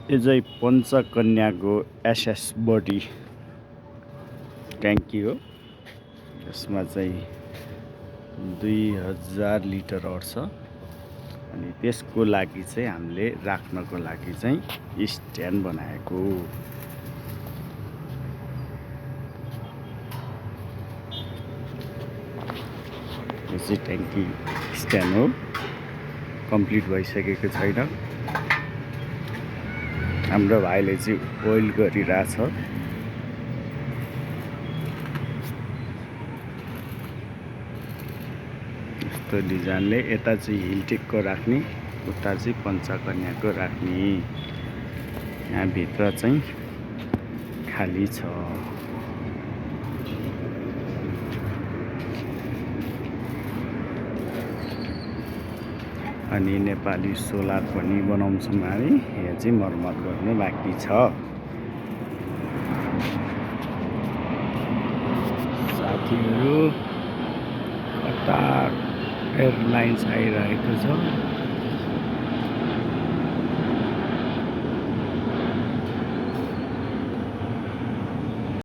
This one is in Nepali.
यो चाहिँ पञ्चकन्याको एसएस बडी ट्याङ्की हो। यसमा चाहिँ 2000 लिटर अट्छ अनि त्यसको लागि चाहिँ हामीले राख्नको लागि चाहिँ स्ट्यान्ड बनाएको। यो चाहिँ ट्याङ्की स्ट्यान्ड हो, कम्प्लिट भइसकेको छैन। हाम्रो भाइले चाहिँ ओइल गरिरहेछ। यस्तो डिजाइनले यता चाहिँ हिलटेकको राख्ने, उता चाहिँ पञ्चकन्याको राख्ने। यहाँ भित्र चाहिँ खाली छ। अनि नेपाली सोलर पनि बनाउँछौँ हामी। यहाँ चाहिँ मर्मत गर्नु बाँकी छ। साथीहरू कतार एयरलाइन्स आइरहेको छ।